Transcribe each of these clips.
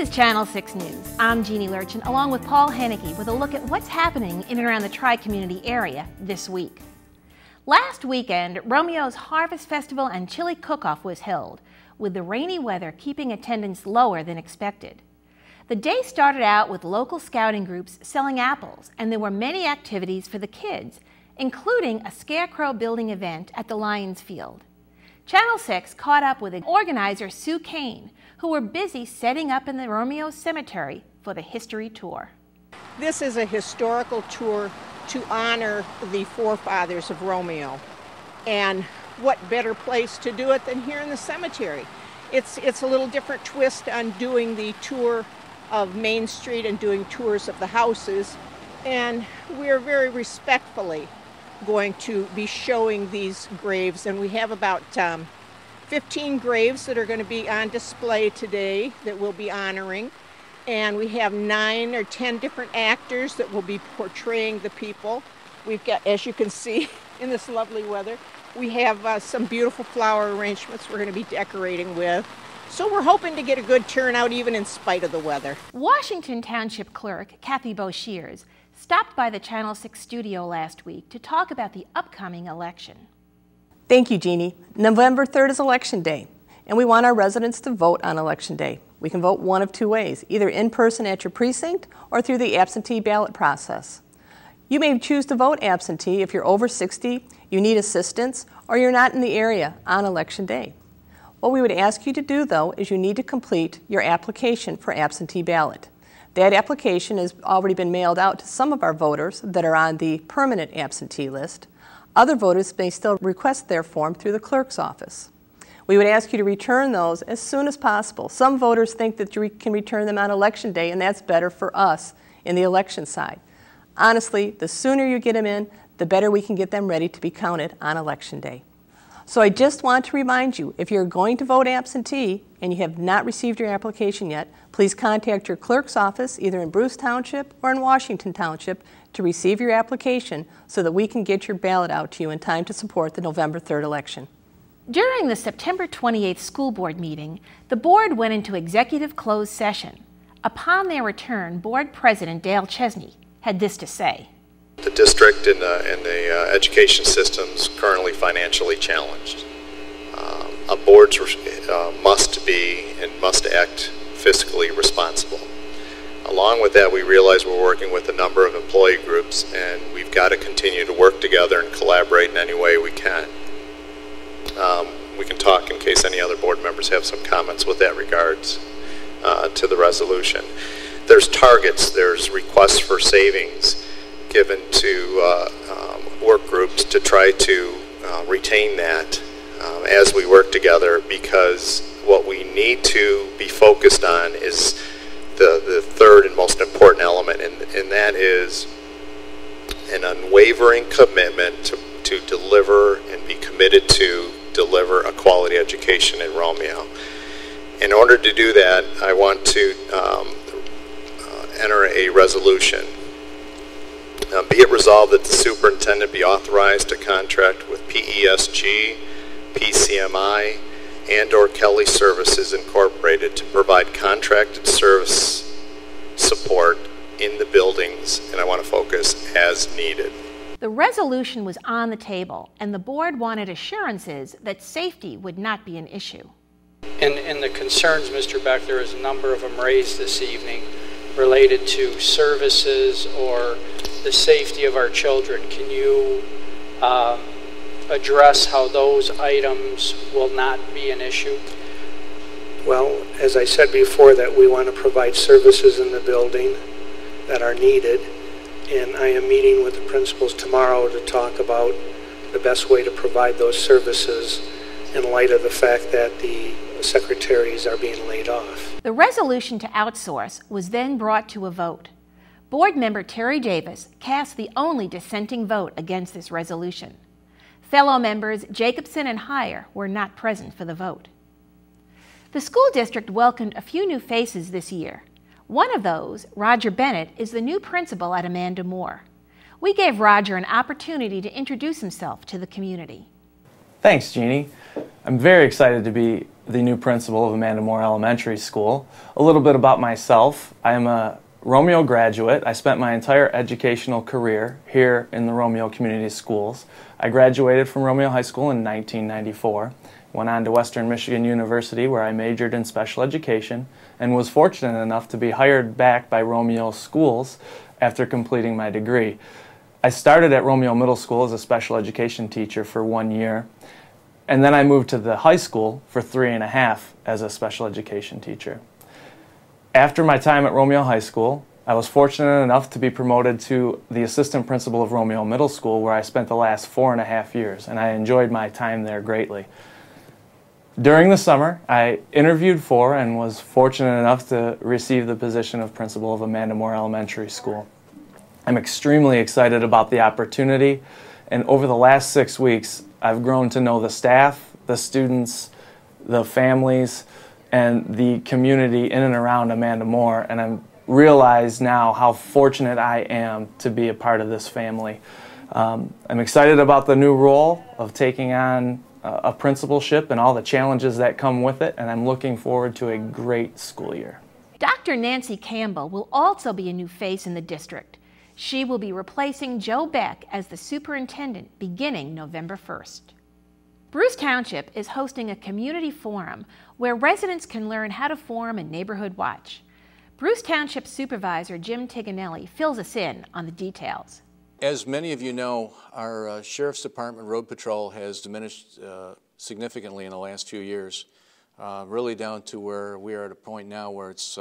This is Channel 6 News. I'm Jeannie Lurchin, along with Paul Haneke, with a look at what's happening in and around the Tri-Community area this week. Last weekend, Romeo's Harvest Festival and Chili Cook-Off was held, with the rainy weather keeping attendance lower than expected. The day started out with local scouting groups selling apples, and there were many activities for the kids, including a scarecrow building event at the Lions Field. Channel 6 caught up with organizer Sue Kane, who were busy setting up in the Romeo Cemetery for the history tour. This is a historical tour to honor the forefathers of Romeo. And what better place to do it than here in the cemetery? It's a little different twist on doing the tour of Main Street and doing tours of the houses. And we're very respectfully going to be showing these graves, and we have about 15 graves that are going to be on display today that we'll be honoring, and we have 9 or 10 different actors that will be portraying the people. We've got, as you can see in this lovely weather, we have some beautiful flower arrangements we're going to be decorating with. So we're hoping to get a good turnout even in spite of the weather. Washington Township Clerk Kathy Boshears stopped by the Channel 6 studio last week to talk about the upcoming election. Thank you, Jeannie. November 3rd is Election Day, and we want our residents to vote on Election Day. We can vote one of two ways, either in person at your precinct or through the absentee ballot process. You may choose to vote absentee if you're over 60, you need assistance, or you're not in the area on Election Day. What we would ask you to do, though, is you need to complete your application for absentee ballot. That application has already been mailed out to some of our voters that are on the permanent absentee list. Other voters may still request their form through the clerk's office. We would ask you to return those as soon as possible. Some voters think that you can return them on Election Day, and that's better for us in the election side. Honestly, the sooner you get them in, the better we can get them ready to be counted on Election Day. So I just want to remind you, if you're going to vote absentee and you have not received your application yet, please contact your clerk's office either in Bruce Township or in Washington Township to receive your application so that we can get your ballot out to you in time to support the November 3rd election. During the September 28th school board meeting, the board went into executive closed session. Upon their return, board president Dale Chesney had this to say. The district and the education system's currently financially challenged. Boards must be and must act fiscally responsible. Along with that, we realize we're working with a number of employee groups, and we've got to continue to work together and collaborate in any way we can. We can talk in case any other board members have some comments with that regards to the resolution. There's targets, there's requests for savings given to work groups to try to retain that as we work together, because what we need to be focused on is the third and most important element, and that is an unwavering commitment to deliver and be committed to deliver a quality education in Romeo. In order to do that, I want to enter a resolution. Be it resolved that the superintendent be authorized to contract with PESG, PCMI, and/or Kelly Services Incorporated to provide contracted service support in the buildings, and I want to focus, as needed. The resolution was on the table, and the board wanted assurances that safety would not be an issue. In the concerns, Mr. Beck, there is a number of them raised this evening related to services or the safety of our children. Can you address how those items will not be an issue? Well, as I said before, that we want to provide services in the building that are needed, and I am meeting with the principals tomorrow to talk about the best way to provide those services in light of the fact that the secretaries are being laid off. The resolution to outsource was then brought to a vote. Board member Terry Davis cast the only dissenting vote against this resolution. Fellow members Jacobson and Heyer were not present for the vote. The school district welcomed a few new faces this year. One of those, Roger Bennett, is the new principal at Amanda Moore. We gave Roger an opportunity to introduce himself to the community. Thanks, Jeannie. I'm very excited to be the new principal of Amanda Moore Elementary School. A little bit about myself. I am a Romeo graduate. I spent my entire educational career here in the Romeo Community Schools. I graduated from Romeo High School in 1994, went on to Western Michigan University where I majored in special education and was fortunate enough to be hired back by Romeo Schools after completing my degree. I started at Romeo Middle School as a special education teacher for 1 year, and then I moved to the high school for 3.5 as a special education teacher. After my time at Romeo High School, I was fortunate enough to be promoted to the assistant principal of Romeo Middle School, where I spent the last 4.5 years, and I enjoyed my time there greatly. During the summer, I interviewed for and was fortunate enough to receive the position of principal of Amanda Moore Elementary School. I'm extremely excited about the opportunity, and over the last 6 weeks, I've grown to know the staff, the students, the families, and the community in and around Amanda Moore, and I realize now how fortunate I am to be a part of this family. I'm excited about the new role of taking on a principalship and all the challenges that come with it, and I'm looking forward to a great school year. Dr. Nancy Campbell will also be a new face in the district. She will be replacing Joe Beck as the superintendent beginning November 1st. Bruce Township is hosting a community forum where residents can learn how to form a neighborhood watch. Bruce Township Supervisor Jim Tiganelli fills us in on the details. As many of you know, our Sheriff's Department Road Patrol has diminished significantly in the last few years, really down to where we are at a point now where it's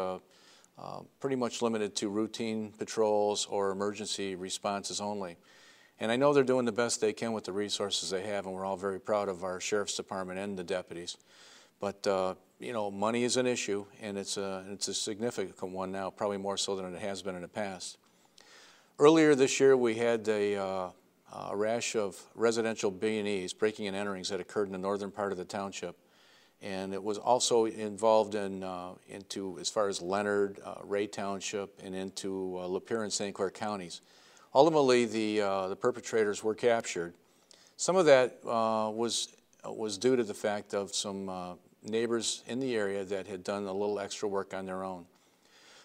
pretty much limited to routine patrols or emergency responses only. And I know they're doing the best they can with the resources they have, and we're all very proud of our Sheriff's Department and the deputies. But you know, money is an issue, and it's a significant one now, probably more so than it has been in the past. Earlier this year, we had a rash of residential B&Es, breaking and enterings, that occurred in the northern part of the township, and it was also involved in into as far as Leonard, Ray Township, and into Lapeer and St. Clair counties. Ultimately, the perpetrators were captured. Some of that was due to the fact of some neighbors in the area that had done a little extra work on their own.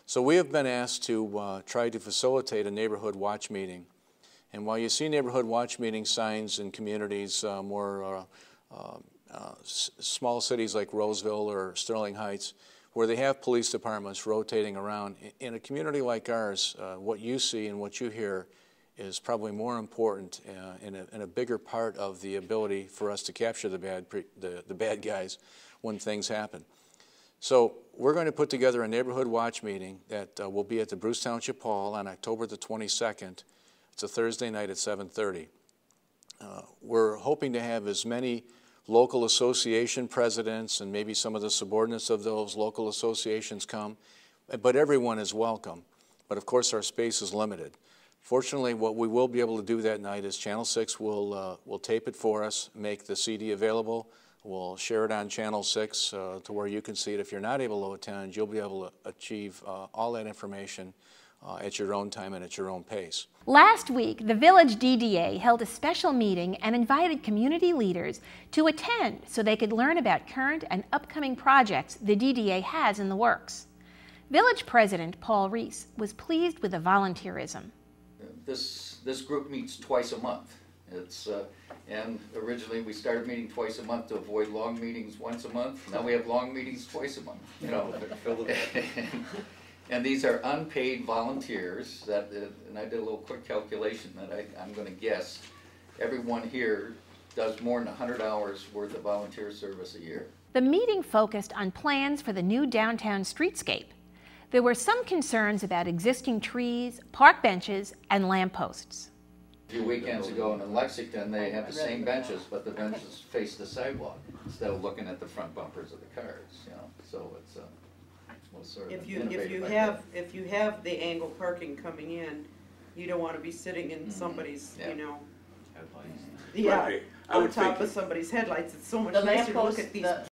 So we have been asked to try to facilitate a neighborhood watch meeting. And while you see neighborhood watch meeting signs in communities, more small cities like Roseville or Sterling Heights, where they have police departments rotating around, in a community like ours, what you see and what you hear is probably more important and a bigger part of the ability for us to capture the bad guys when things happen. So we're going to put together a neighborhood watch meeting that will be at the Bruce Township Hall on October the 22nd. It's a Thursday night at 7:30. We're hoping to have as many local association presidents and maybe some of the subordinates of those local associations come, but everyone is welcome. But of course our space is limited. Fortunately, what we will be able to do that night is Channel 6 will tape it for us, make the CD available. We'll share it on Channel 6 to where you can see it. If you're not able to attend, you'll be able to achieve all that information at your own time and at your own pace. Last week, the Village DDA held a special meeting and invited community leaders to attend so they could learn about current and upcoming projects the DDA has in the works. Village President Paul Reese was pleased with the volunteerism. This group meets twice a month. And originally we started meeting twice a month to avoid long meetings once a month. Now we have long meetings twice a month. You know, and these are unpaid volunteers. And I did a little quick calculation that I'm going to guess everyone here does more than 100 hours worth of volunteer service a year. The meeting focused on plans for the new downtown streetscape. There were some concerns about existing trees, park benches, and lampposts. A few weekends ago in Lexington, they have the same benches, but the benches face the sidewalk instead of looking at the front bumpers of the cars. You know, so it's sort of if you have the angled parking coming in, you don't want to be sitting in somebody's you know headlights. Yeah, on top of somebody's headlights. It's so much nicer to look at these